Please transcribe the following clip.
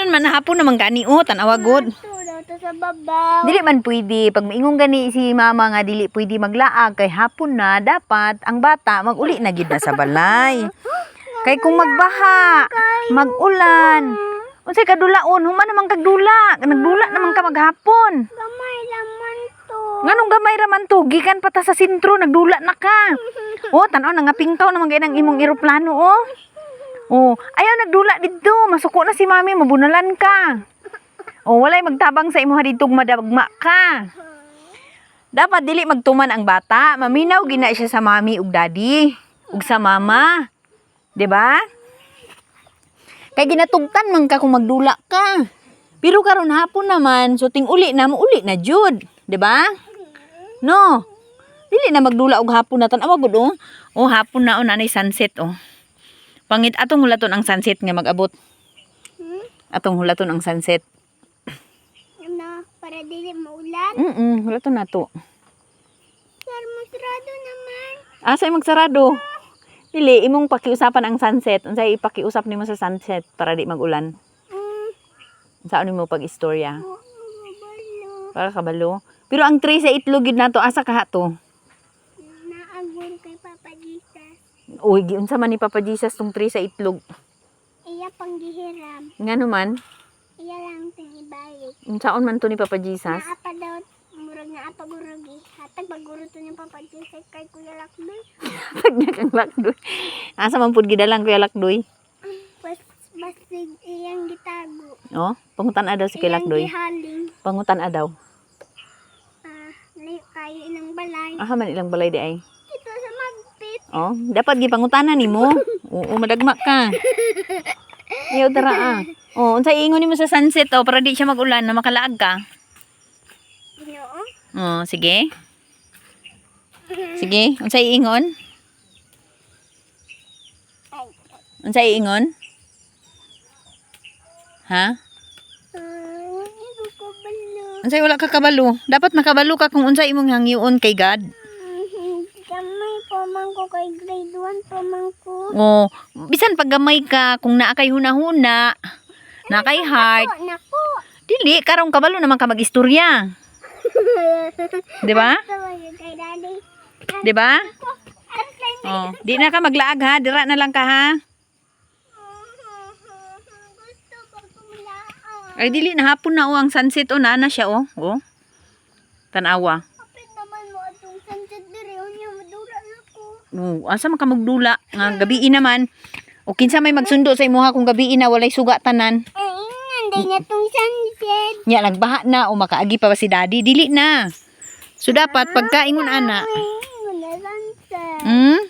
Hapon man gani oh, tanawa god. Sa babaw. Dili man pwede pag maingong gani si mama nga dili pwede maglaag kay hapon na dapat ang bata maguli na gid na sa balay. Kay kung magbaha, magulan, unsay kadulaon, human naman kag dula, nagdula naman ka maghapon. Gamay laman to. Nganong gamay raman to, gikan pa ta sa sentro nagdula na ka. Oh, tan-aw nangapingkaw naman gay nang imong eroplano oh. Oh, ayaw nagdula didto, masuko na si mami, mabunalan ka. Oh, walay magtabang sa imuha dito madagma ka. Dapat dili magtuman ang bata, maminaw gina siya sa mami ug daddy, ug sa mama. 'Di ba? Kay ginatugtan man ka kung magdula ka. Pero karon hapon naman, so ting uli na jud, 'di ba? No. Dili na magdula og hapon na tan-awa gud oh. Oh, hapon na on anay sunset oh. Pangit atong hulaton ang sunset nga mag-abot. Atong hulaton ang sunset. Na para dili maulan. Hulaton na to. Sir, masarado naman. Asay magsarado? Dili imong pakiusapan ang sunset. Unsay ipakiusap nimo sa sunset para di magulan? Saan nimo pag-istorya? Para kabalo. Pero ang tree sa itlog gid nato asa kaha to? Naagol kay Papa Jesus. Uy, unsa man ni Papa Jesus tong tree sa itlog? Iya panggihiram. Ngano man? Iya lang ting ibalik. Unsaon man to ni Papa Jesus? Naapa daw murag na apa gurugi. Hatag paguro to ni Papa Jesus kay Kuya Lakdoy. Pagna kang lakdoy. Asa man pud gidalang Kuya Lakdoy? Basig iyang gitago. Oh, pangutan daw si Kuya Lakdoy. Gihaling. Pangutan daw. Kayo ilang balay. Man ilang balay di ay. Ito sa magpit. Oh, dapat gipangutanan nimo. Oo, madagma ka. Ayaw tara ah. Oh, unsay ingon nimo sa sunset oh para di siya magulan na makalaag ka. Ginoo. Oh, sige. Sige, unsay ingon? Unsay ingon? Ha? Ibu ko balo. Unsay wala ka kabalo? Dapat makabalo ka kung unsay imong hangyoon kay God. Gamay pa man ko kay grade 1 pa man ko. Oh, bisan pag gamay ka kung naa kay hunahuna, naa kay heart. Nako. Dili karong kabalo naman ka magistorya. 'Di ba? Kay daddy. 'Di ba? Oh, di na ka maglaag ha, dira na lang ka ha. Gusto pa kumalaan. Ay dili na hapon na oh ang sunset oh na siya oh. Oh. Tanawa. Kapit naman mo atong sunset dire unya madura na ko. Oh, asa man ka magdula nga gabi naman. O kinsa may magsundo sa imuha kung gabi na walay suga tanan. Ay nanday na tong sunset. Nya nagbaha na o makaagi pa ba si daddy? Dili na. So dapat pagkaingon ana. Ay, sunset.